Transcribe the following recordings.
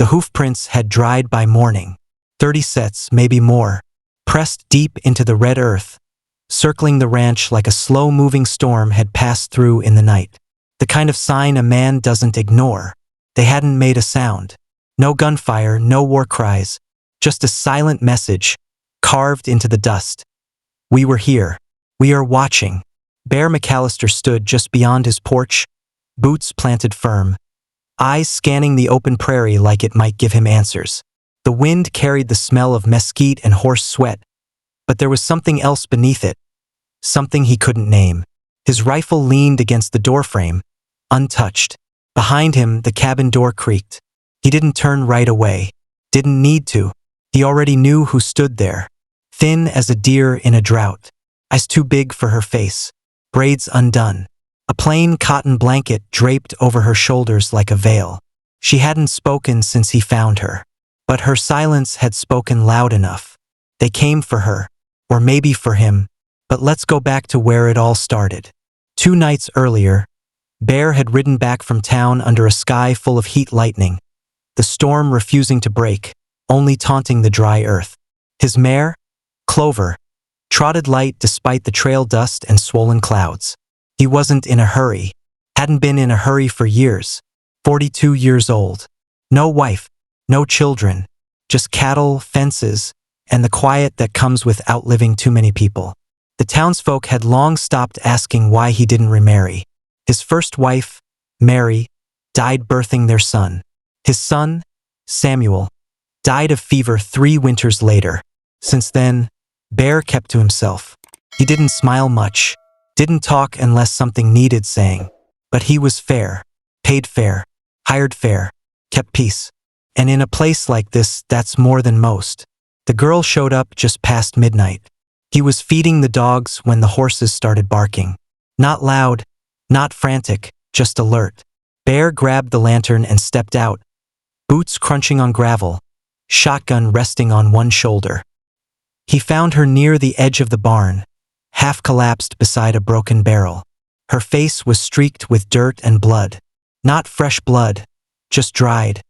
The hoofprints had dried by morning. 30 sets, maybe more, pressed deep into the red earth, circling the ranch like a slow-moving storm had passed through in the night. The kind of sign a man doesn't ignore. They hadn't made a sound. No gunfire, no war cries, just a silent message, carved into the dust. We were here. We are watching. Bear McAllister stood just beyond his porch, boots planted firm, eyes scanning the open prairie like it might give him answers. The wind carried the smell of mesquite and horse sweat, but there was something else beneath it, something he couldn't name. His rifle leaned against the doorframe, untouched. Behind him, the cabin door creaked. He didn't turn right away. Didn't need to. He already knew who stood there. Thin as a deer in a drought. Eyes too big for her face. Braids undone. A plain cotton blanket draped over her shoulders like a veil. She hadn't spoken since he found her. But her silence had spoken loud enough. They came for her. Or maybe for him. But let's go back to where it all started. 2 nights earlier, Bear had ridden back from town under a sky full of heat lightning. The storm refusing to break, only taunting the dry earth. His mare, Clover, trotted light despite the trail dust and swollen clouds. He wasn't in a hurry. Hadn't been in a hurry for years. 42 years old. No wife, no children, just cattle, fences, and the quiet that comes with outliving too many people. The townsfolk had long stopped asking why he didn't remarry. His first wife, Mary, died birthing their son. His son, Samuel, died of fever 3 winters later. Since then, Bear kept to himself. He didn't smile much, didn't talk unless something needed saying. But he was fair, paid fair, hired fair, kept peace. And in a place like this, that's more than most. The girl showed up just past midnight. He was feeding the dogs when the horses started barking. Not loud, not frantic, just alert. Bear grabbed the lantern and stepped out, boots crunching on gravel, shotgun resting on one shoulder. He found her near the edge of the barn, half collapsed beside a broken barrel. Her face was streaked with dirt and blood. Not fresh blood, just dried,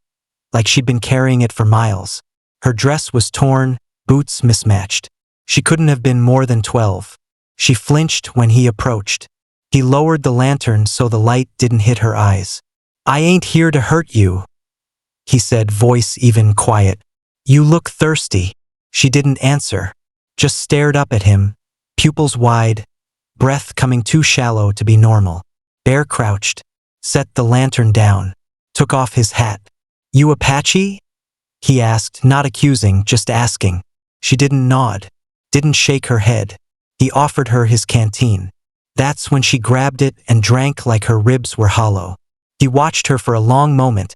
like she'd been carrying it for miles. Her dress was torn, boots mismatched. She couldn't have been more than 12. She flinched when he approached. He lowered the lantern so the light didn't hit her eyes. "I ain't here to hurt you," he said, voice even quiet. "You look thirsty." She didn't answer, just stared up at him, pupils wide, breath coming too shallow to be normal. Bear crouched, set the lantern down, took off his hat. "You Apache?" he asked, not accusing, just asking. She didn't nod, didn't shake her head. He offered her his canteen. That's when she grabbed it and drank like her ribs were hollow. He watched her for a long moment,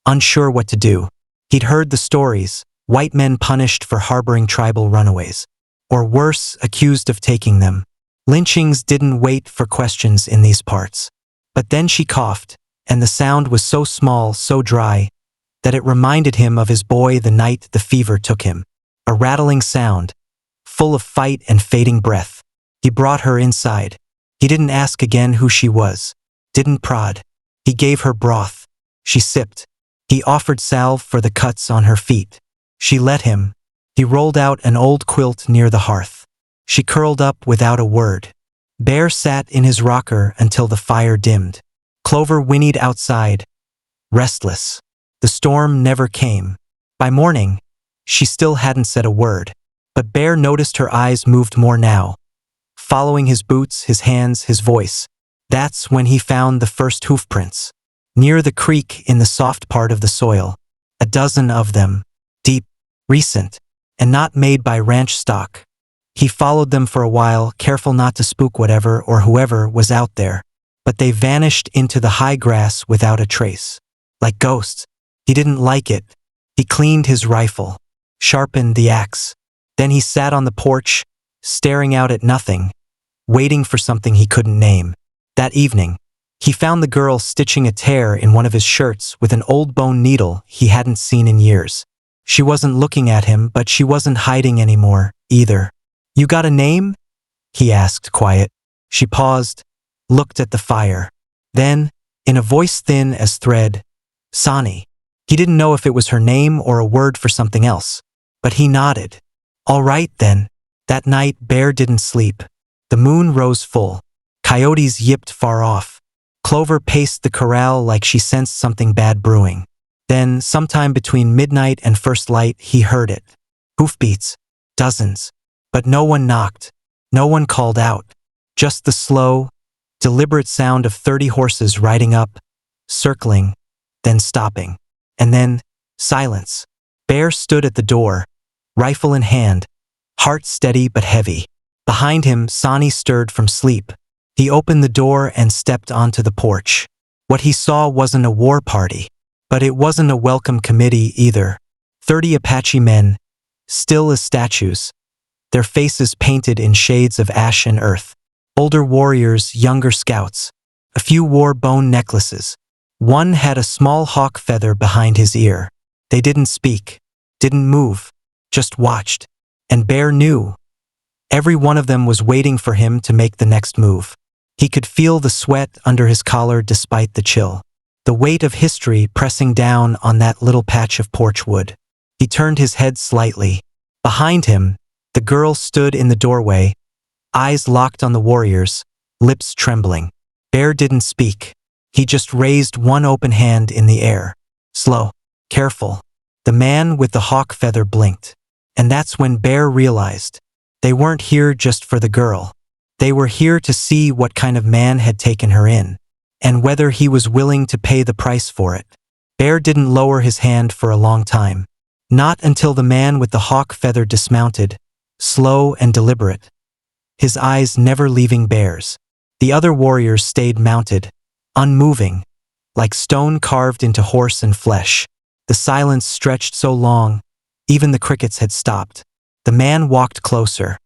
unsure what to do. He'd heard the stories, white men punished for harboring tribal runaways. Or worse, accused of taking them. Lynchings didn't wait for questions in these parts. But then she coughed, and the sound was so small, so dry, that it reminded him of his boy the night the fever took him. A rattling sound, full of fight and fading breath. He brought her inside. He didn't ask again who she was. Didn't prod. He gave her broth. She sipped. He offered salve for the cuts on her feet. She let him. He rolled out an old quilt near the hearth. She curled up without a word. Bear sat in his rocker until the fire dimmed. Clover whinnied outside, restless. The storm never came. By morning, she still hadn't said a word. But Bear noticed her eyes moved more now, following his boots, his hands, his voice. That's when he found the first hoofprints. Near the creek in the soft part of the soil. A dozen of them. Deep, recent, and not made by ranch stock. He followed them for a while, careful not to spook whatever or whoever was out there. But they vanished into the high grass without a trace. Like ghosts. He didn't like it. He cleaned his rifle, sharpened the axe. Then he sat on the porch, staring out at nothing, waiting for something he couldn't name. That evening, he found the girl stitching a tear in one of his shirts with an old bone needle he hadn't seen in years. She wasn't looking at him, but she wasn't hiding anymore, either. "You got a name?" he asked, quiet. She paused, looked at the fire. Then, in a voice thin as thread, "Sonny." He didn't know if it was her name or a word for something else, but he nodded. All right, then. That night, Bear didn't sleep. The moon rose full. Coyotes yipped far off. Clover paced the corral like she sensed something bad brewing. Then, sometime between midnight and first light, he heard it. Hoofbeats. Dozens. But no one knocked. No one called out. Just the slow, deliberate sound of 30 horses riding up, circling, then stopping. And then, silence. Bear stood at the door, rifle in hand, heart steady but heavy. Behind him, Sonny stirred from sleep. He opened the door and stepped onto the porch. What he saw wasn't a war party, but it wasn't a welcome committee either. 30 Apache men, still as statues, their faces painted in shades of ash and earth. Older warriors, younger scouts. A few wore bone necklaces. One had a small hawk feather behind his ear. They didn't speak, didn't move, just watched. And Bear knew. Every one of them was waiting for him to make the next move. He could feel the sweat under his collar despite the chill. The weight of history pressing down on that little patch of porch wood. He turned his head slightly. Behind him, the girl stood in the doorway, eyes locked on the warriors, lips trembling. Bear didn't speak. He just raised one open hand in the air. Slow, careful. The man with the hawk feather blinked. And that's when Bear realized they weren't here just for the girl. They were here to see what kind of man had taken her in, and whether he was willing to pay the price for it. Bear didn't lower his hand for a long time. Not until the man with the hawk feather dismounted, slow and deliberate, his eyes never leaving Bear's. The other warriors stayed mounted, unmoving, like stone carved into horse and flesh. The silence stretched so long, even the crickets had stopped. The man walked closer.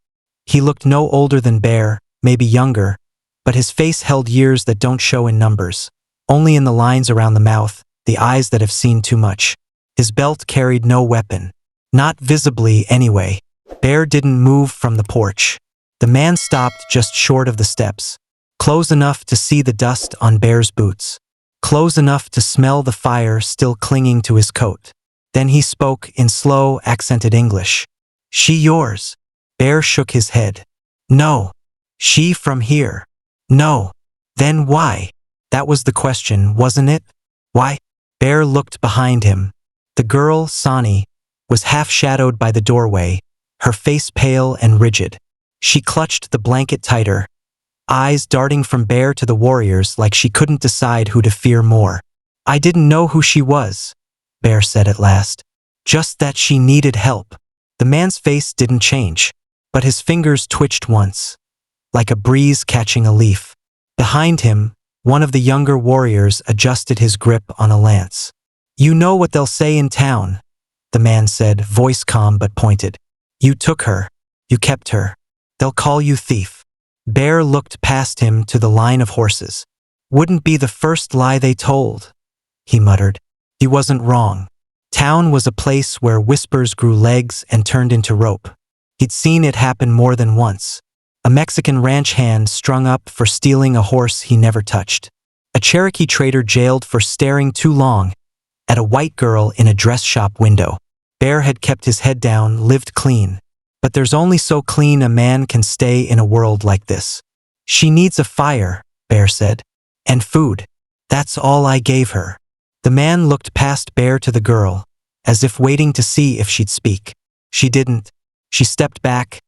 He looked no older than Bear, maybe younger, but his face held years that don't show in numbers, only in the lines around the mouth, the eyes that have seen too much. His belt carried no weapon. Not visibly, anyway. Bear didn't move from the porch. The man stopped just short of the steps, close enough to see the dust on Bear's boots, close enough to smell the fire still clinging to his coat. Then he spoke in slow, accented English. She yours? Bear shook his head. No. She from here? No. Then why? That was the question, wasn't it? Why? Bear looked behind him. The girl, Sonny, was half-shadowed by the doorway, her face pale and rigid. She clutched the blanket tighter, eyes darting from Bear to the warriors like she couldn't decide who to fear more. I didn't know who she was, Bear said at last. Just that she needed help. The man's face didn't change, but his fingers twitched once, like a breeze catching a leaf. Behind him, one of the younger warriors adjusted his grip on a lance. You know what they'll say in town, the man said, voice calm but pointed. You took her. You kept her. They'll call you thief. Bear looked past him to the line of horses. Wouldn't be the first lie they told, he muttered. He wasn't wrong. Town was a place where whispers grew legs and turned into rope. He'd seen it happen more than once. A Mexican ranch hand strung up for stealing a horse he never touched. A Cherokee trader jailed for staring too long at a white girl in a dress shop window. Bear had kept his head down, lived clean. But there's only so clean a man can stay in a world like this. She needs a fire, Bear said. And food. That's all I gave her. The man looked past Bear to the girl, as if waiting to see if she'd speak. She didn't. She stepped back,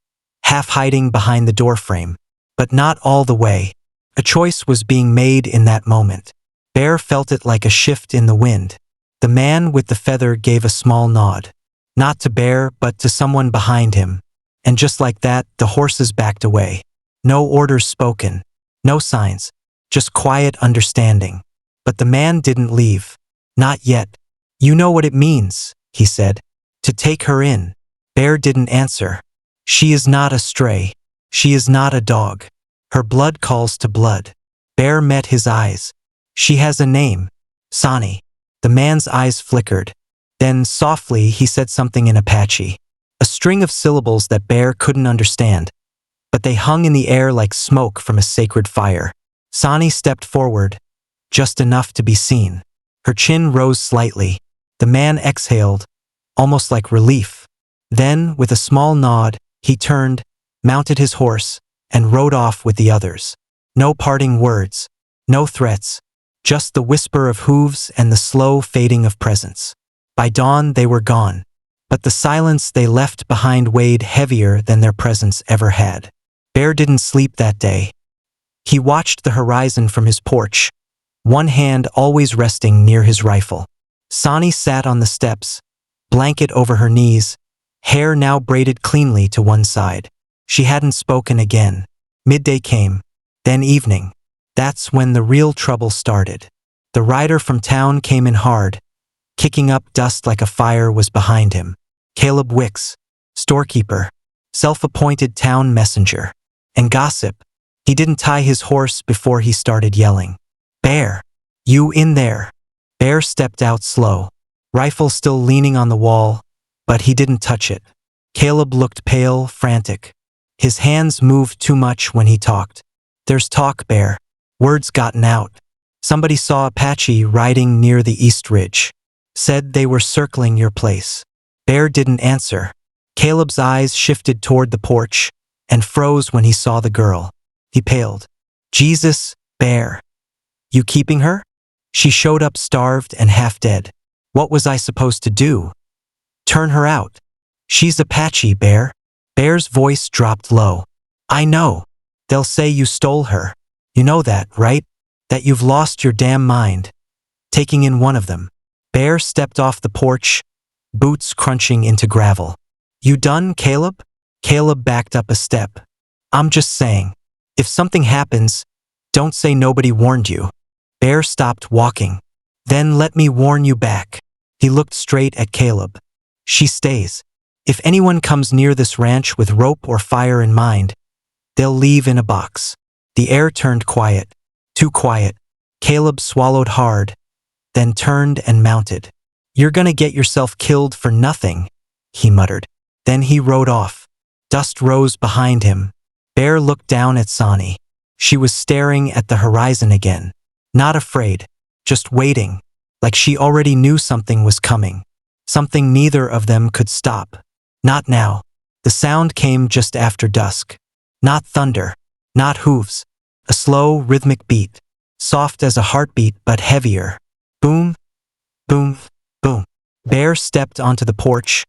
half hiding behind the doorframe. But not all the way. A choice was being made in that moment. Bear felt it like a shift in the wind. The man with the feather gave a small nod. Not to Bear, but to someone behind him. And just like that, the horses backed away. No orders spoken. No signs. Just quiet understanding. But the man didn't leave. Not yet. You know what it means, he said. To take her in. Bear didn't answer. She is not a stray. She is not a dog. Her blood calls to blood. Bear met his eyes. She has a name. Sonny. The man's eyes flickered. Then, softly, he said something in Apache. A string of syllables that Bear couldn't understand, but they hung in the air like smoke from a sacred fire. Sonny stepped forward, just enough to be seen. Her chin rose slightly. The man exhaled, almost like relief. Then, with a small nod, he turned, mounted his horse, and rode off with the others. No parting words, no threats, just the whisper of hooves and the slow fading of presence. By dawn they were gone, but the silence they left behind weighed heavier than their presence ever had. Bear didn't sleep that day. He watched the horizon from his porch, one hand always resting near his rifle. Sani sat on the steps, blanket over her knees, hair now braided cleanly to one side. She hadn't spoken again. Midday came, then evening. That's when the real trouble started. The rider from town came in hard, kicking up dust like a fire was behind him. Caleb Wicks, storekeeper, self-appointed town messenger, and gossip. He didn't tie his horse before he started yelling. "Bear, you in there?" Bear stepped out slow, rifle still leaning on the wall, but he didn't touch it. Caleb looked pale, frantic. His hands moved too much when he talked. "There's talk, Bear. Word's gotten out. Somebody saw Apache riding near the East Ridge. Said they were circling your place." Bear didn't answer. Caleb's eyes shifted toward the porch and froze when he saw the girl. He paled. "Jesus, Bear. You keeping her?" She showed up starved and half dead. "What was I supposed to do? Turn her out?" "She's Apache, Bear." Bear's voice dropped low. "I know. They'll say you stole her. You know that, right? That you've lost your damn mind. Taking in one of them." Bear stepped off the porch, boots crunching into gravel. "You done, Caleb?" Caleb backed up a step. "I'm just saying. If something happens, don't say nobody warned you." Bear stopped walking. "Then let me warn you back." He looked straight at Caleb. "She stays. If anyone comes near this ranch with rope or fire in mind, they'll leave in a box." The air turned quiet. Too quiet. Caleb swallowed hard, then turned and mounted. "You're gonna get yourself killed for nothing," he muttered. Then he rode off. Dust rose behind him. Bear looked down at Sani. She was staring at the horizon again. Not afraid, just waiting, like she already knew something was coming. Something neither of them could stop. Not now. The sound came just after dusk. Not thunder, not hooves. A slow, rhythmic beat, soft as a heartbeat but heavier. Boom, boom, boom. Bear stepped onto the porch,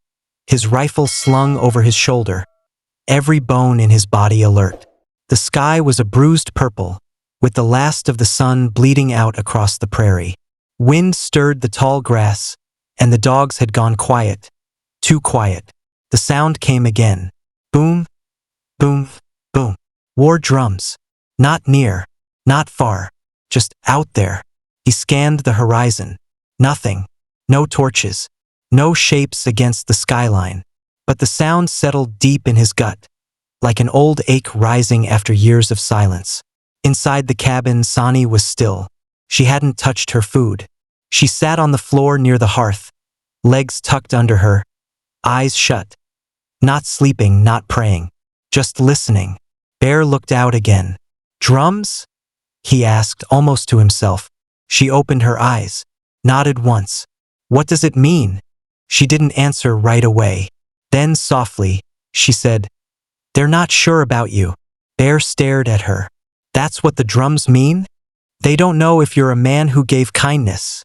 his rifle slung over his shoulder, every bone in his body alert. The sky was a bruised purple, with the last of the sun bleeding out across the prairie. Wind stirred the tall grass, and the dogs had gone quiet. Too quiet. The sound came again. Boom, boom, boom. War drums. Not near, not far, just out there. He scanned the horizon. Nothing. No torches. No shapes against the skyline. But the sound settled deep in his gut, like an old ache rising after years of silence. Inside the cabin, Sani was still. She hadn't touched her food. She sat on the floor near the hearth, legs tucked under her, eyes shut. Not sleeping, not praying, just listening. Bear looked out again. "Drums?" he asked, almost to himself. She opened her eyes, nodded once. "What does it mean?" She didn't answer right away. Then softly, she said, "They're not sure about you." Bear stared at her. "That's what the drums mean? They don't know if you're a man who gave kindness."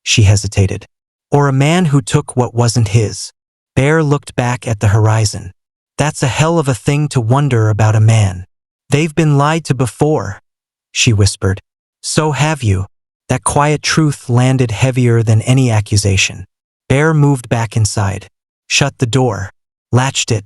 She hesitated. "Or a man who took what wasn't his." Bear looked back at the horizon. "That's a hell of a thing to wonder about a man. They've been lied to before," she whispered. "So have you." That quiet truth landed heavier than any accusation. Bear moved back inside, shut the door, latched it,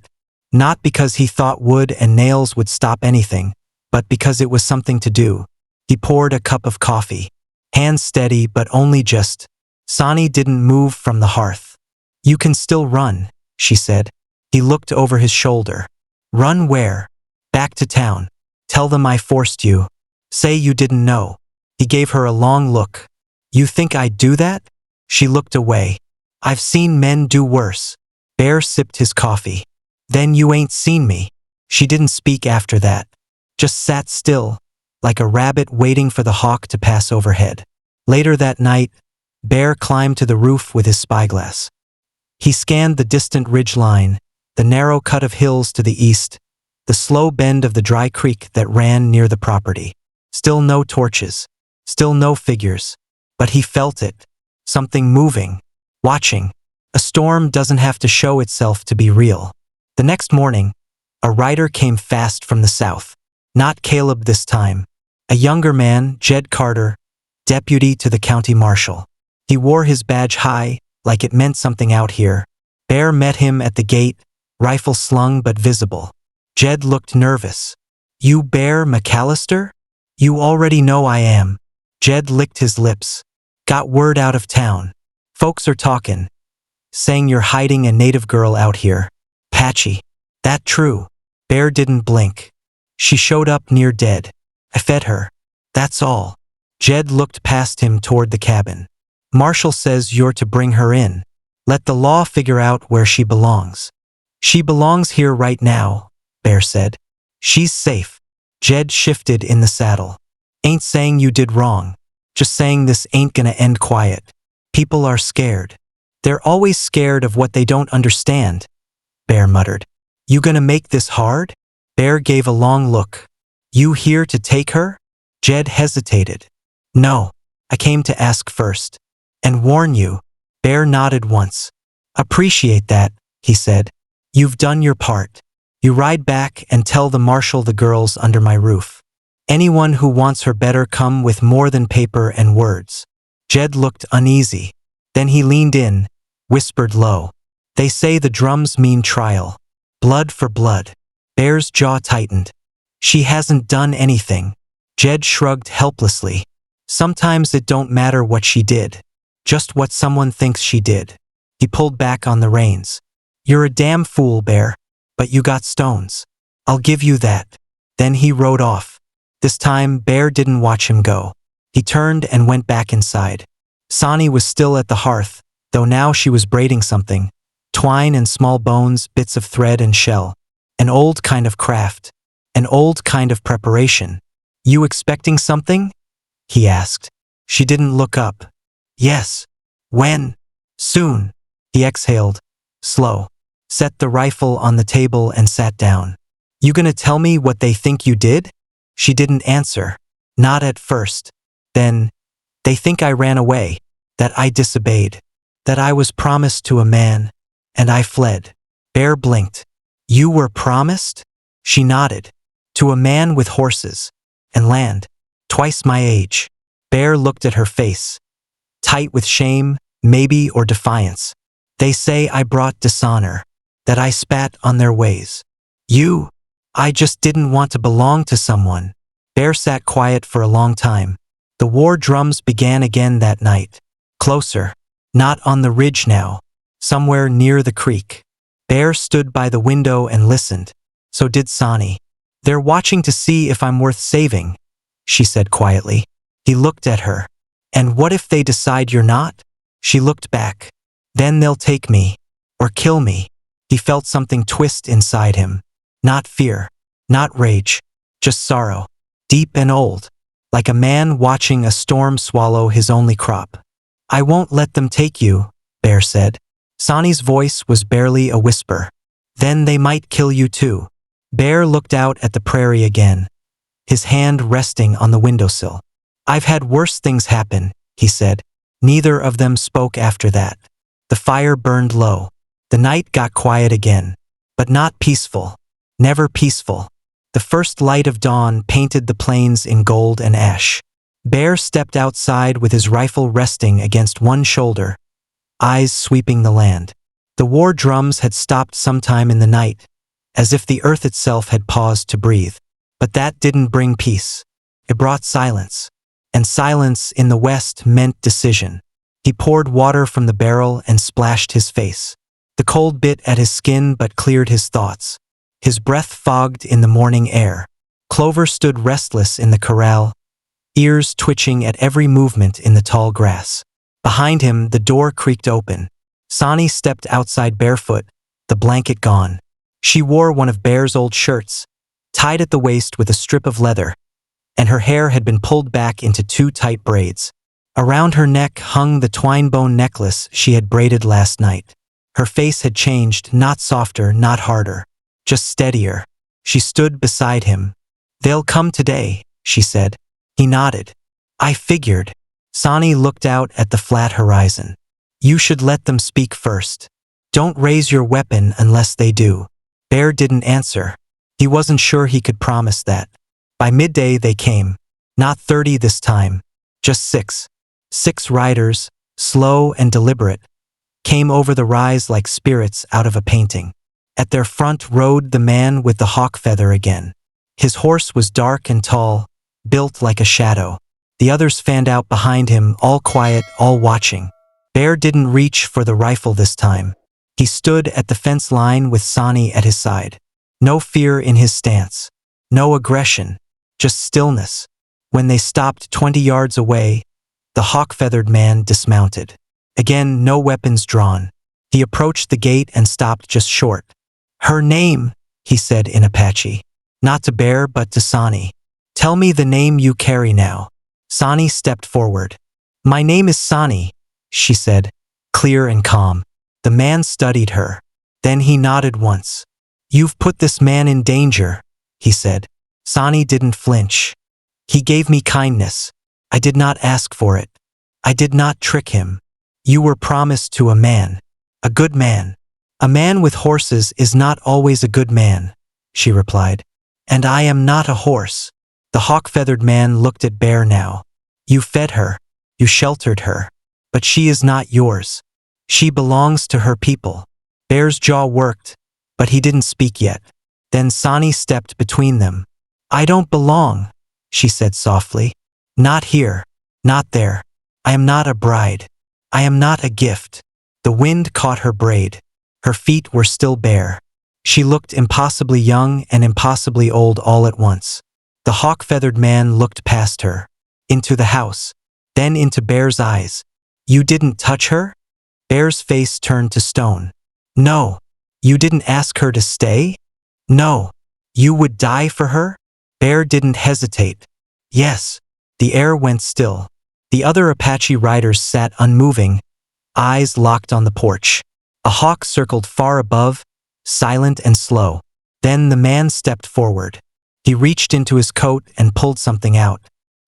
not because he thought wood and nails would stop anything, but because it was something to do. He poured a cup of coffee, hands steady but only just. Sani didn't move from the hearth. "You can still run," she said. He looked over his shoulder. "Run where?" "Back to town. Tell them I forced you. Say you didn't know." He gave her a long look. "You think I'd do that?" She looked away. "I've seen men do worse." Bear sipped his coffee. "Then you ain't seen me." She didn't speak after that. Just sat still, like a rabbit waiting for the hawk to pass overhead. Later that night, Bear climbed to the roof with his spyglass. He scanned the distant ridge line, the narrow cut of hills to the east, the slow bend of the dry creek that ran near the property. Still no torches, still no figures, but he felt it, something moving, watching. A storm doesn't have to show itself to be real. The next morning, a rider came fast from the south. Not Caleb this time. A younger man, Jed Carter, deputy to the county marshal. He wore his badge high, like it meant something out here. Bear met him at the gate, rifle slung but visible. Jed looked nervous. "You Bear McAllister? You already know I am." Jed licked his lips. "Got word out of town. Folks are talking. Saying you're hiding a native girl out here. Apache. That true?" Bear didn't blink. "She showed up near dead. I fed her. That's all." Jed looked past him toward the cabin. "Marshall says you're to bring her in. Let the law figure out where she belongs." "She belongs here right now," Bear said. "She's safe." Jed shifted in the saddle. "Ain't saying you did wrong. Just saying this ain't gonna end quiet. People are scared. They're always scared of what they don't understand," Bear muttered. "You gonna make this hard?" Bear gave a long look. "You here to take her?" Jed hesitated. "No, I came to ask first. And warn you." Bear nodded once. "Appreciate that," he said. "You've done your part. You ride back and tell the marshal the girl's under my roof. Anyone who wants her better come with more than paper and words." Jed looked uneasy. Then he leaned in, whispered low. "They say the drums mean trial. Blood for blood." Bear's jaw tightened. "She hasn't done anything." Jed shrugged helplessly. "Sometimes it don't matter what she did. Just what someone thinks she did." He pulled back on the reins. "You're a damn fool, Bear. But you got stones. I'll give you that." Then he rode off. This time, Bear didn't watch him go. He turned and went back inside. Sonny was still at the hearth, though now she was braiding something. Twine and small bones, bits of thread and shell. An old kind of craft. An old kind of preparation. "You expecting something?" he asked. She didn't look up. "Yes." "When?" "Soon." He exhaled. Slow. Set the rifle on the table and sat down. "You gonna tell me what they think you did?" She didn't answer. "Not at first. Then, they think I ran away, that I disobeyed, that I was promised to a man, and I fled." Bear blinked. "You were promised?" She nodded. "To a man with horses and land, twice my age." Bear looked at her face. Tight with shame, maybe, or defiance. "They say I brought dishonor, that I spat on their ways." "You?" "I just didn't want to belong to someone." Bear sat quiet for a long time. The war drums began again that night. Closer. Not on the ridge now. Somewhere near the creek. Bear stood by the window and listened. So did Sonny. "They're watching to see if I'm worth saving," she said quietly. He looked at her. "And what if they decide you're not?" She looked back. "Then they'll take me. Or kill me." He felt something twist inside him. Not fear. Not rage. Just sorrow. Deep and old. Like a man watching a storm swallow his only crop. "I won't let them take you," Bear said. Sonny's voice was barely a whisper. "Then they might kill you too." Bear looked out at the prairie again, his hand resting on the windowsill. "I've had worse things happen," he said. Neither of them spoke after that. The fire burned low. The night got quiet again, but not peaceful. Never peaceful. The first light of dawn painted the plains in gold and ash. Bear stepped outside with his rifle resting against one shoulder, eyes sweeping the land. The war drums had stopped sometime in the night, as if the earth itself had paused to breathe. But that didn't bring peace. It brought silence. And silence in the west meant decision. He poured water from the barrel and splashed his face. The cold bit at his skin but cleared his thoughts. His breath fogged in the morning air. Clover stood restless in the corral, ears twitching at every movement in the tall grass. Behind him, the door creaked open. Sonny stepped outside barefoot, the blanket gone. She wore one of Bear's old shirts, tied at the waist with a strip of leather, and her hair had been pulled back into two tight braids. Around her neck hung the twine bone necklace she had braided last night. Her face had changed, not softer, not harder, just steadier. She stood beside him. "They'll come today," she said. He nodded. "I figured." Sani looked out at the flat horizon. "You should let them speak first. Don't raise your weapon unless they do." Bear didn't answer. He wasn't sure he could promise that. By midday they came. Not 30 this time, just 6. 6 riders, slow and deliberate, came over the rise like spirits out of a painting. At their front rode the man with the hawk feather again. His horse was dark and tall, built like a shadow. The others fanned out behind him, all quiet, all watching. Bear didn't reach for the rifle this time. He stood at the fence line with Sani at his side. No fear in his stance. No aggression. Just stillness. When they stopped 20 yards away, the hawk-feathered man dismounted. Again, no weapons drawn. He approached the gate and stopped just short. "Her name," he said in Apache. Not to Bear, but to Sani. "Tell me the name you carry now." Sani stepped forward. "My name is Sani," she said, clear and calm. The man studied her. Then he nodded once. "You've put this man in danger," he said. Sani didn't flinch. "He gave me kindness. I did not ask for it. I did not trick him. You were promised to a man. A good man. A man with horses is not always a good man," she replied. "And I am not a horse." The hawk-feathered man looked at Bear now. "You fed her. You sheltered her. But she is not yours. She belongs to her people." Bear's jaw worked, but he didn't speak yet. Then Sani stepped between them. "I don't belong," she said softly. "Not here. Not there. I am not a bride. I am not a gift." The wind caught her braid. Her feet were still bare. She looked impossibly young and impossibly old all at once. The hawk-feathered man looked past her, into the house, then into Bear's eyes. "You didn't touch her?" Bear's face turned to stone. "No. You didn't ask her to stay?" "No. You would die for her?" Bear didn't hesitate. "Yes." The air went still. The other Apache riders sat unmoving, eyes locked on the porch. A hawk circled far above, silent and slow. Then the man stepped forward. He reached into his coat and pulled something out.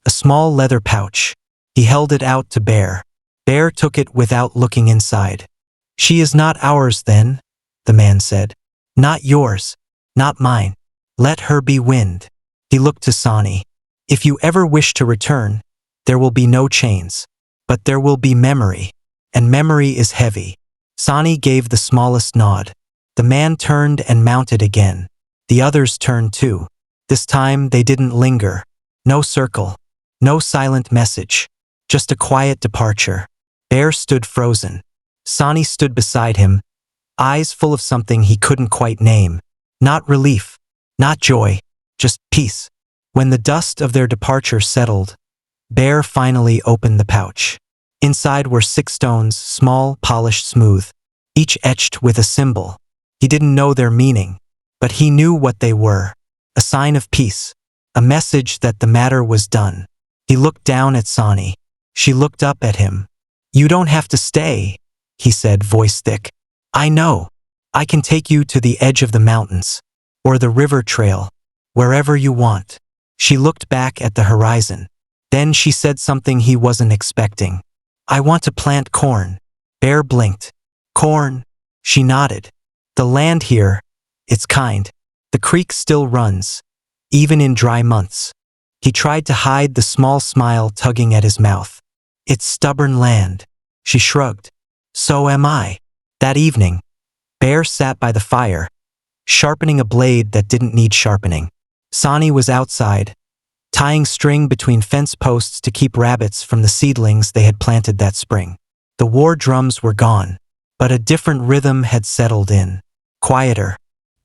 A small leather pouch. He held it out to Bear. Bear took it without looking inside. "She is not ours then," the man said. "Not yours. Not mine. Let her be wind." He looked to Sani. "If you ever wish to return, there will be no chains. But there will be memory. And memory is heavy." Sani gave the smallest nod. The man turned and mounted again. The others turned too. This time they didn't linger. No circle. No silent message. Just a quiet departure. Bear stood frozen. Sani stood beside him, eyes full of something he couldn't quite name. Not relief. Not joy. Just peace. When the dust of their departure settled, Bear finally opened the pouch. Inside were 6 stones, small, polished smooth, each etched with a symbol. He didn't know their meaning, but he knew what they were. A sign of peace. A message that the matter was done. He looked down at Sani. She looked up at him. "You don't have to stay," he said, voice thick. "I know. I can take you to the edge of the mountains, or the river trail, wherever you want." She looked back at the horizon. Then she said something he wasn't expecting. "I want to plant corn." Bear blinked. "Corn?" She nodded. "The land here, it's kind. The creek still runs, even in dry months." He tried to hide the small smile tugging at his mouth. "It's stubborn land." She shrugged. "So am I." That evening, Bear sat by the fire, sharpening a blade that didn't need sharpening. Sani was outside, tying string between fence posts to keep rabbits from the seedlings they had planted that spring. The war drums were gone, but a different rhythm had settled in. Quieter.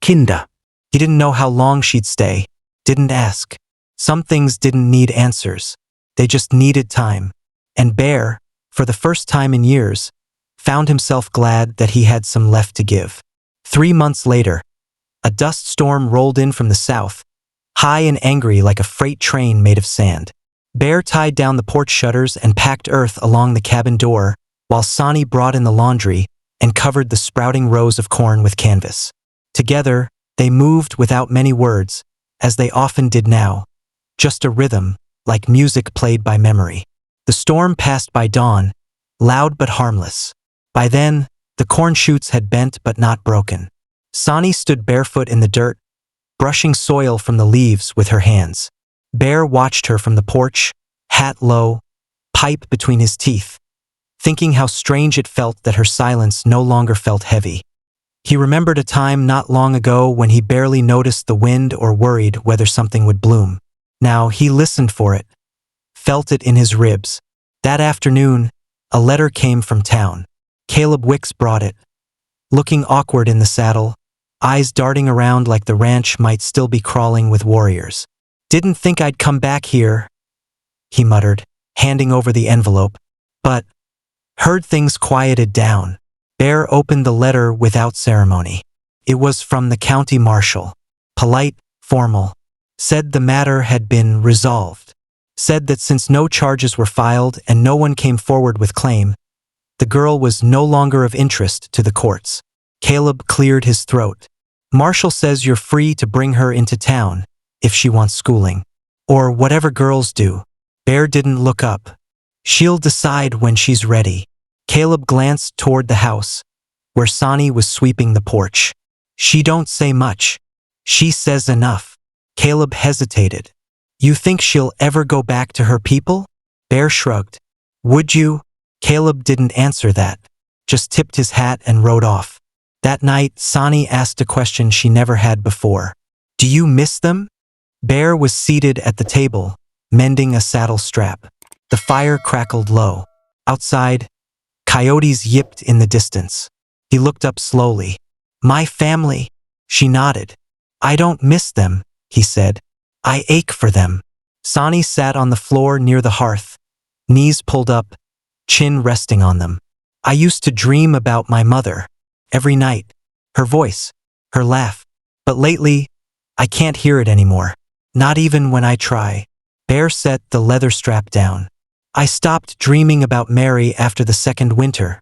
Kinda. He didn't know how long she'd stay, didn't ask. Some things didn't need answers. They just needed time. And Bear, for the first time in years, found himself glad that he had some left to give. 3 months later, a dust storm rolled in from the south, high and angry like a freight train made of sand. Bear tied down the porch shutters and packed earth along the cabin door, while Sonny brought in the laundry and covered the sprouting rows of corn with canvas. Together, they moved without many words, as they often did now, just a rhythm, like music played by memory. The storm passed by dawn, loud but harmless. By then, the corn shoots had bent but not broken. Sonny stood barefoot in the dirt, brushing soil from the leaves with her hands. Bear watched her from the porch, hat low, pipe between his teeth, thinking how strange it felt that her silence no longer felt heavy. He remembered a time not long ago when he barely noticed the wind or worried whether something would bloom. Now he listened for it, felt it in his ribs. That afternoon, a letter came from town. Caleb Wicks brought it, looking awkward in the saddle, eyes darting around like the ranch might still be crawling with warriors. "Didn't think I'd come back here," he muttered, handing over the envelope, but heard things quieted down. Bear opened the letter without ceremony. It was from the county marshal. Polite, formal. Said the matter had been resolved. Said that since no charges were filed and no one came forward with claim, the girl was no longer of interest to the courts. Caleb cleared his throat. "Marshal says you're free to bring her into town, if she wants schooling. Or whatever girls do." Bear didn't look up. "She'll decide when she's ready." Caleb glanced toward the house, where Sonny was sweeping the porch. "She don't say much. She says enough." Caleb hesitated. "You think she'll ever go back to her people?" Bear shrugged. "Would you?" Caleb didn't answer that, just tipped his hat and rode off. That night, Sonny asked a question she never had before. "Do you miss them?" Bear was seated at the table, mending a saddle strap. The fire crackled low. Outside, coyotes yipped in the distance. He looked up slowly. "My family," she nodded. "I don't miss them," he said. "I ache for them." Sonny sat on the floor near the hearth, knees pulled up, chin resting on them. "I used to dream about my mother. Every night. Her voice, her laugh. But lately, I can't hear it anymore. Not even when I try." Bear set the leather strap down. "I stopped dreaming about Mary after the second winter,"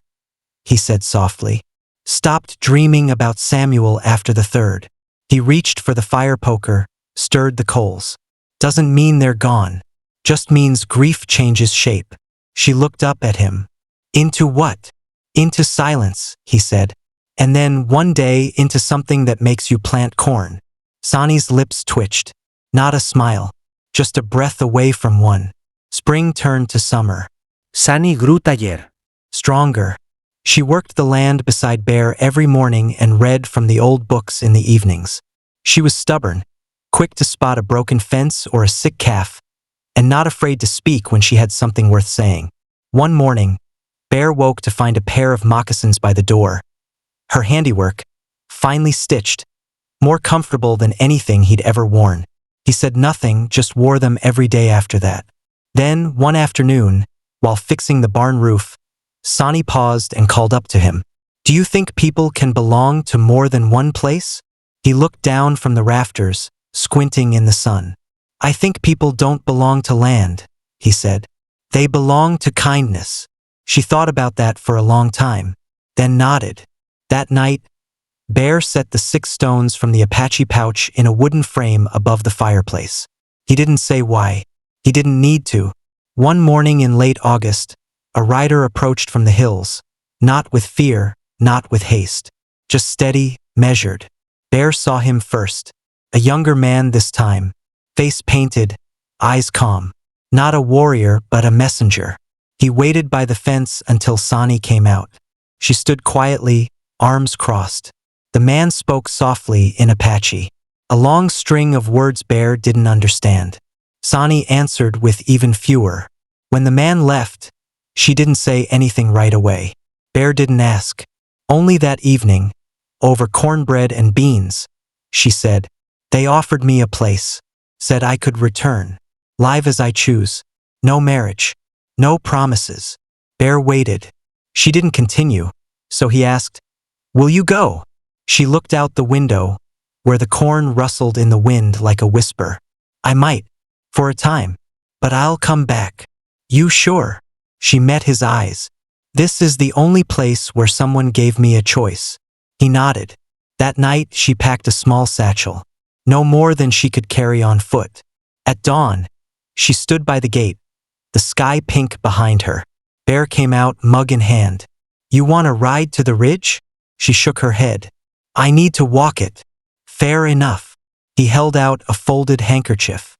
he said softly. "Stopped dreaming about Samuel after the third." He reached for the fire poker, stirred the coals. "Doesn't mean they're gone. Just means grief changes shape." She looked up at him. "Into what?" "Into silence," he said. "And then one day into something that makes you plant corn." Sonny's lips twitched. Not a smile, just a breath away from one. Spring turned to summer. Sunny grew taller. Stronger. She worked the land beside Bear every morning and read from the old books in the evenings. She was stubborn, quick to spot a broken fence or a sick calf, and not afraid to speak when she had something worth saying. One morning, Bear woke to find a pair of moccasins by the door. Her handiwork, finely stitched, more comfortable than anything he'd ever worn. He said nothing, just wore them every day after that. Then, one afternoon, while fixing the barn roof, Sonny paused and called up to him. "Do you think people can belong to more than one place?" He looked down from the rafters, squinting in the sun. "I think people don't belong to land," he said. "They belong to kindness." She thought about that for a long time, then nodded. That night, Bear set the 6 stones from the Apache pouch in a wooden frame above the fireplace. He didn't say why. He didn't need to. One morning in late August, a rider approached from the hills, not with fear, not with haste, just steady, measured. Bear saw him first, a younger man this time, face painted, eyes calm. Not a warrior, but a messenger. He waited by the fence until Sonny came out. She stood quietly, arms crossed. The man spoke softly in Apache, a long string of words Bear didn't understand. Sonny answered with even fewer. When the man left, she didn't say anything right away. Bear didn't ask. Only that evening, over cornbread and beans, she said, "They offered me a place, said I could return, live as I choose, no marriage, no promises." Bear waited. She didn't continue, so he asked, "Will you go?" She looked out the window, where the corn rustled in the wind like a whisper. "I might, for a time, But I'll come back. You sure? She met his eyes. This is the only place where someone gave me a choice. He nodded. That night she packed a small satchel, no more than she could carry on foot. At dawn, she stood by the gate, the sky pink behind her. Bear came out, mug in hand. You want a ride to the ridge? She shook her head. I need to walk it. Fair enough. He held out a folded handkerchief.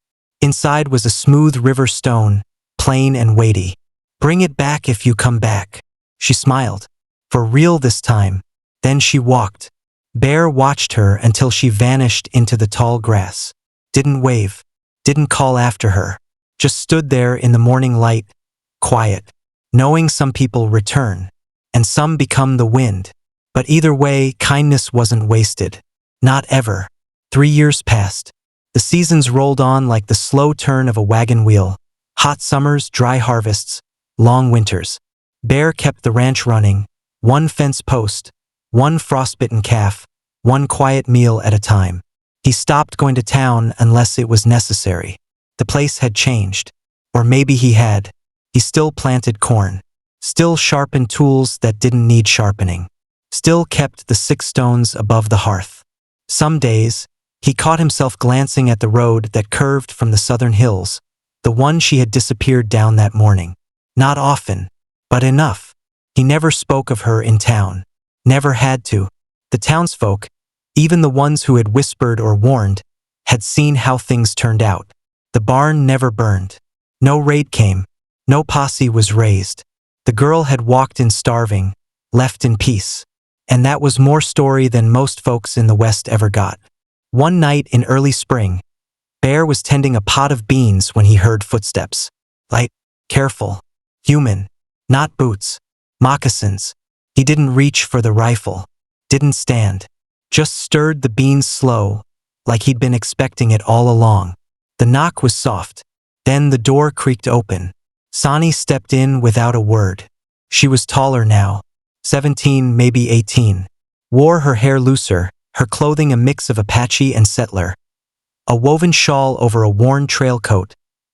Inside was a smooth river stone, plain and weighty. Bring it back if you come back. She smiled. For real this time. Then she walked. Bear watched her until she vanished into the tall grass. Didn't wave. Didn't call after her. Just stood there in the morning light, quiet, knowing some people return, and some become the wind. But either way, kindness wasn't wasted. Not ever. 3 years passed. The seasons rolled on like the slow turn of a wagon wheel. Hot summers, dry harvests, long winters. Bear kept the ranch running, one fence post, one frostbitten calf, one quiet meal at a time. He stopped going to town unless it was necessary. The place had changed. Or maybe he had. He still planted corn. Still sharpened tools that didn't need sharpening. Still kept the 6 stones above the hearth. Some days, he caught himself glancing at the road that curved from the southern hills, the one she had disappeared down that morning. Not often, but enough. He never spoke of her in town. Never had to. The townsfolk, even the ones who had whispered or warned, had seen how things turned out. The barn never burned. No raid came. No posse was raised. The girl had walked in starving, left in peace. And that was more story than most folks in the West ever got. One night in early spring, Bear was tending a pot of beans when he heard footsteps. Light, careful, human, not boots, moccasins. He didn't reach for the rifle, didn't stand, just stirred the beans slow, like he'd been expecting it all along. The knock was soft. Then the door creaked open. Sonny stepped in without a word. She was taller now, 17, maybe 18. Wore her hair looser, her clothing a mix of Apache and settler. A woven shawl over a worn trail coat,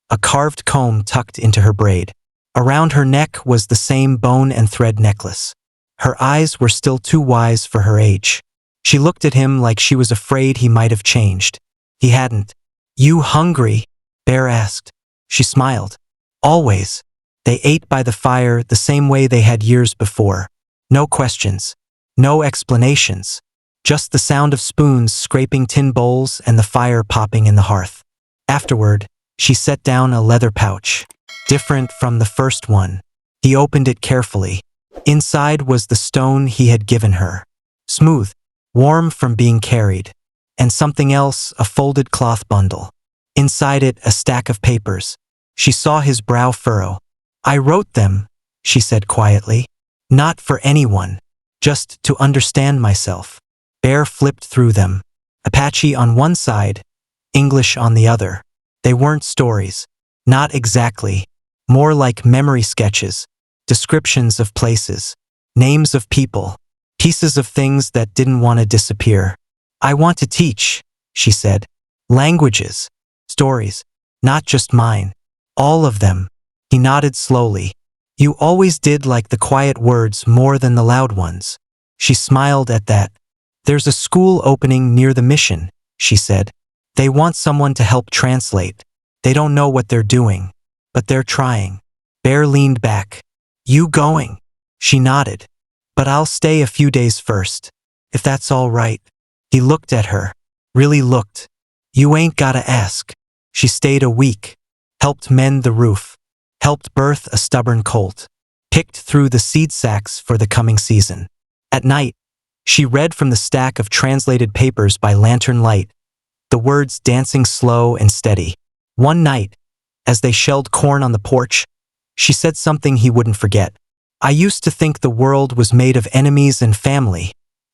a carved comb tucked into her braid. Around her neck was the same bone and thread necklace. Her eyes were still too wise for her age. She looked at him like she was afraid he might have changed. He hadn't. You hungry? Bear asked. She smiled. Always. They ate by the fire the same way they had years before. No questions. No explanations. Just the sound of spoons scraping tin bowls and the fire popping in the hearth. Afterward, she set down a leather pouch. Different from the first one. He opened it carefully. Inside was the stone he had given her. Smooth, warm from being carried. And something else, a folded cloth bundle. Inside it, a stack of papers. She saw his brow furrow. I wrote them, she said quietly. Not for anyone. Just to understand myself. Bear flipped through them. Apache on one side, English on the other. They weren't stories. Not exactly. More like memory sketches. Descriptions of places. Names of people. Pieces of things that didn't want to disappear. I want to teach, she said. Languages. Stories. Not just mine. All of them. He nodded slowly. You always did like the quiet words more than the loud ones. She smiled at that. There's a school opening near the mission, she said. They want someone to help translate. They don't know what they're doing, but they're trying. Bear leaned back. You going? She nodded. But I'll stay a few days first, if that's all right. He looked at her. Really looked. You ain't gotta ask. She stayed a week. Helped mend the roof. Helped birth a stubborn colt. Picked through the seed sacks for the coming season. At night, she read from the stack of translated papers by lantern light, the words dancing slow and steady. One night, as they shelled corn on the porch, she said something he wouldn't forget. I used to think the world was made of enemies and family,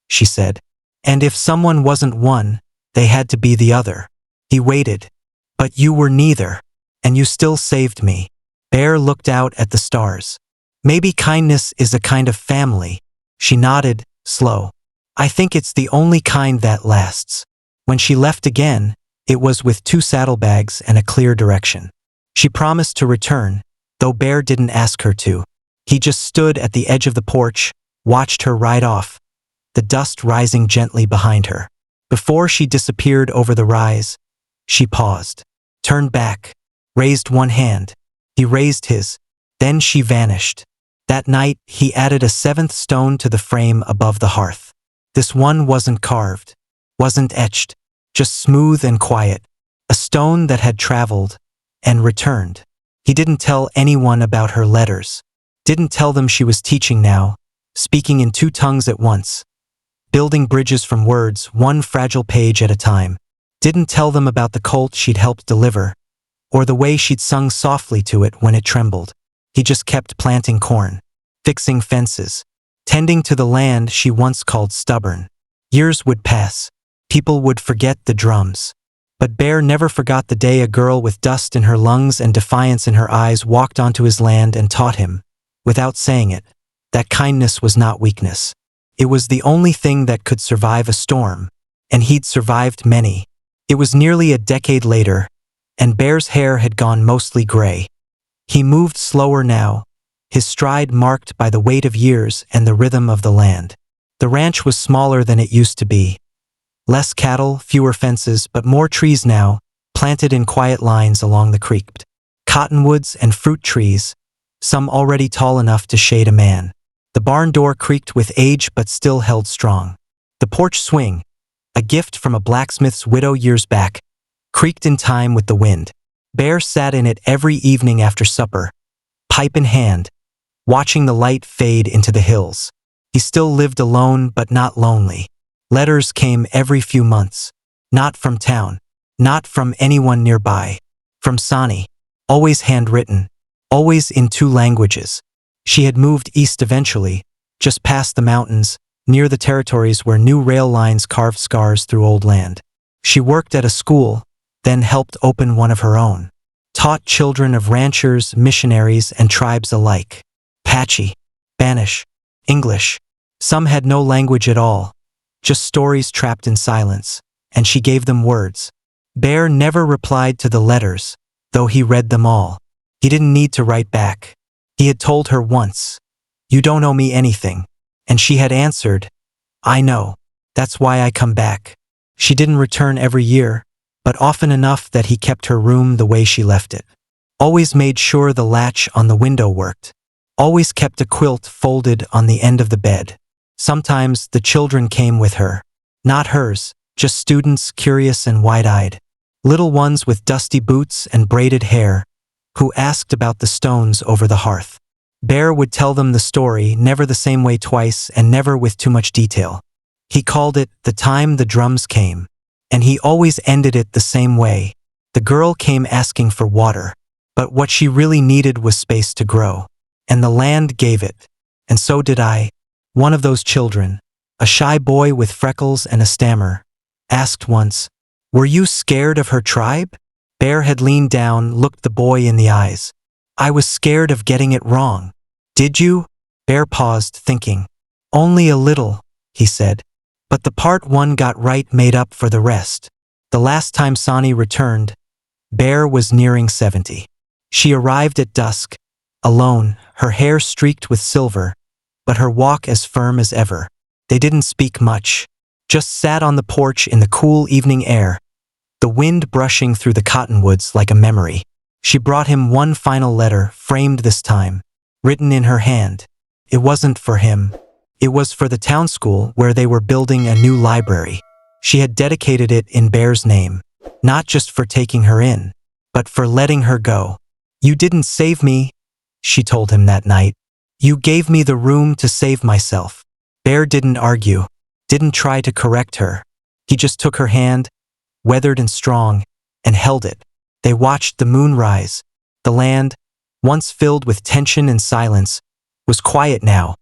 she said. And if someone wasn't one, they had to be the other. He waited. But you were neither, and you still saved me. Bear looked out at the stars. Maybe kindness is a kind of family. She nodded, slow. I think it's the only kind that lasts. When she left again, it was with 2 saddlebags and a clear direction. She promised to return, though Bear didn't ask her to. He just stood at the edge of the porch, watched her ride off, the dust rising gently behind her. Before she disappeared over the rise, she paused, turned back, raised one hand. He raised his. Then she vanished. That night, he added a seventh stone to the frame above the hearth. This one wasn't carved, wasn't etched, just smooth and quiet. A stone that had traveled and returned. He didn't tell anyone about her letters. Didn't tell them she was teaching now, speaking in two tongues at once. Building bridges from words, one fragile page at a time. Didn't tell them about the colt she'd helped deliver, or the way she'd sung softly to it when it trembled. He just kept planting corn, fixing fences, tending to the land she once called stubborn. Years would pass. People would forget the drums. But Bear never forgot the day a girl with dust in her lungs and defiance in her eyes walked onto his land and taught him, without saying it, that kindness was not weakness. It was the only thing that could survive a storm, and he'd survived many. It was nearly a decade later, and Bear's hair had gone mostly gray. He moved slower now, his stride marked by the weight of years and the rhythm of the land. The ranch was smaller than it used to be. Less cattle, fewer fences, but more trees now, planted in quiet lines along the creek. Cottonwoods and fruit trees, some already tall enough to shade a man. The barn door creaked with age but still held strong. The porch swing, a gift from a blacksmith's widow years back, creaked in time with the wind. Bear sat in it every evening after supper, pipe in hand, watching the light fade into the hills. He still lived alone but not lonely. Letters came every few months. Not from town. Not from anyone nearby. From Sani. Always handwritten. Always in two languages. She had moved east eventually, just past the mountains, near the territories where new rail lines carved scars through old land. She worked at a school, then helped open one of her own. Taught children of ranchers, missionaries, and tribes alike. Apache, Spanish, English. Some had no language at all. Just stories trapped in silence, and she gave them words. Bear never replied to the letters, though he read them all. He didn't need to write back. He had told her once, "You don't owe me anything," and she had answered, "I know. That's why I come back." She didn't return every year, but often enough that he kept her room the way she left it. Always made sure the latch on the window worked. Always kept a quilt folded on the end of the bed. Sometimes the children came with her. Not hers, just students curious and wide-eyed. Little ones with dusty boots and braided hair, who asked about the stones over the hearth. Bear would tell them the story, never the same way twice and never with too much detail. He called it "The Time the Drums Came," and he always ended it the same way. The girl came asking for water, but what she really needed was space to grow. And the land gave it. And so did I. One of those children, a shy boy with freckles and a stammer, asked once, "Were you scared of her tribe?" Bear had leaned down, looked the boy in the eyes. "I was scared of getting it wrong." "Did you?" Bear paused, thinking. "Only a little," he said. But the part one got right made up for the rest. The last time Sani returned, Bear was nearing 70. She arrived at dusk, alone, her hair streaked with silver, but her walk as firm as ever. They didn't speak much, just sat on the porch in the cool evening air, the wind brushing through the cottonwoods like a memory. She brought him one final letter, framed this time, written in her hand. It wasn't for him. It was for the town school where they were building a new library. She had dedicated it in Bear's name, not just for taking her in, but for letting her go. "You didn't save me," she told him that night. "You gave me the room to save myself." Bear didn't argue, didn't try to correct her. He just took her hand, weathered and strong, and held it. They watched the moon rise. The land, once filled with tension and silence, was quiet now,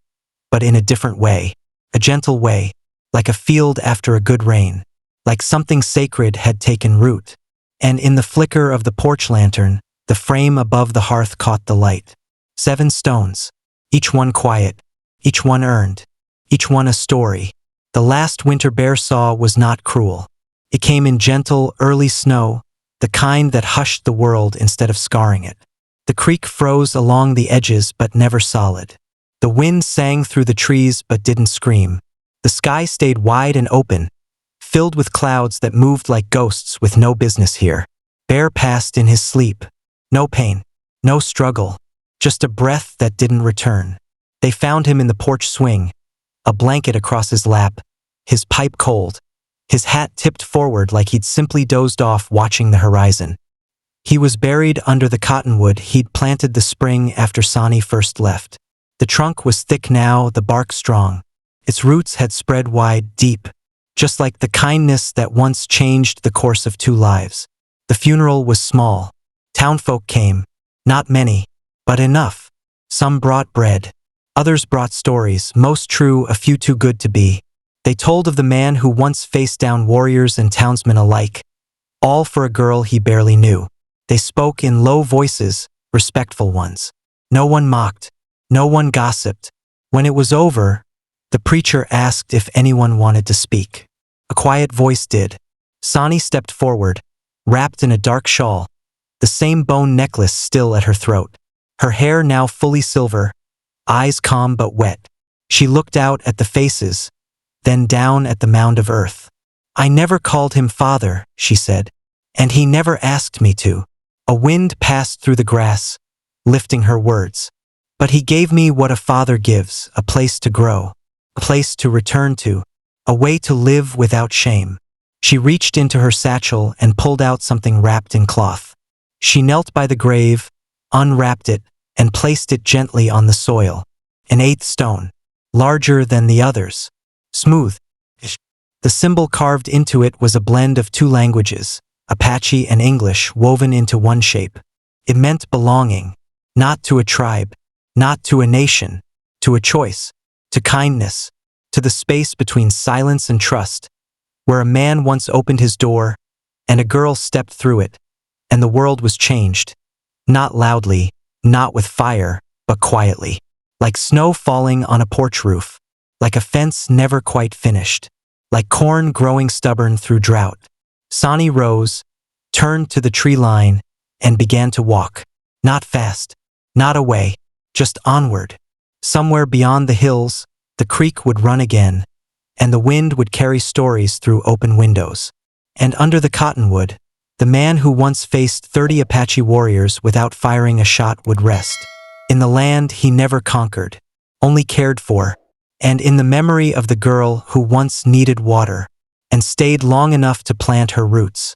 but in a different way, a gentle way, like a field after a good rain, like something sacred had taken root. And in the flicker of the porch lantern, the frame above the hearth caught the light. 7 stones, each one quiet, each one earned, each one a story. The last winter Bear saw was not cruel. It came in gentle, early snow, the kind that hushed the world instead of scarring it. The creek froze along the edges but never solid. The wind sang through the trees but didn't scream. The sky stayed wide and open, filled with clouds that moved like ghosts with no business here. Bear passed in his sleep. No pain, no struggle, just a breath that didn't return. They found him in the porch swing, a blanket across his lap, his pipe cold, his hat tipped forward like he'd simply dozed off watching the horizon. He was buried under the cottonwood he'd planted the spring after Sonny first left. The trunk was thick now, the bark strong. Its roots had spread wide, deep, just like the kindness that once changed the course of two lives. The funeral was small. Townfolk came. Not many, but enough. Some brought bread. Others brought stories, most true, a few too good to be. They told of the man who once faced down warriors and townsmen alike, all for a girl he barely knew. They spoke in low voices, respectful ones. No one mocked. No one gossiped. When it was over, the preacher asked if anyone wanted to speak. A quiet voice did. Sonny stepped forward, wrapped in a dark shawl, the same bone necklace still at her throat. Her hair now fully silver, eyes calm but wet. She looked out at the faces, then down at the mound of earth. "I never called him father," she said, "and he never asked me to." A wind passed through the grass, lifting her words. "But he gave me what a father gives, a place to grow, a place to return to, a way to live without shame." She reached into her satchel and pulled out something wrapped in cloth. She knelt by the grave, unwrapped it, and placed it gently on the soil. An eighth stone, larger than the others, smooth. The symbol carved into it was a blend of two languages, Apache and English, woven into one shape. It meant belonging, not to a tribe, not to a nation, to a choice, to kindness, to the space between silence and trust, where a man once opened his door and a girl stepped through it, and the world was changed. Not loudly, not with fire, but quietly, like snow falling on a porch roof, like a fence never quite finished, like corn growing stubborn through drought. Sonny rose, turned to the tree line, and began to walk. Not fast, not away, just onward. Somewhere beyond the hills, the creek would run again, and the wind would carry stories through open windows. And under the cottonwood, the man who once faced 30 Apache warriors without firing a shot would rest. In the land he never conquered, only cared for, and in the memory of the girl who once needed water and stayed long enough to plant her roots.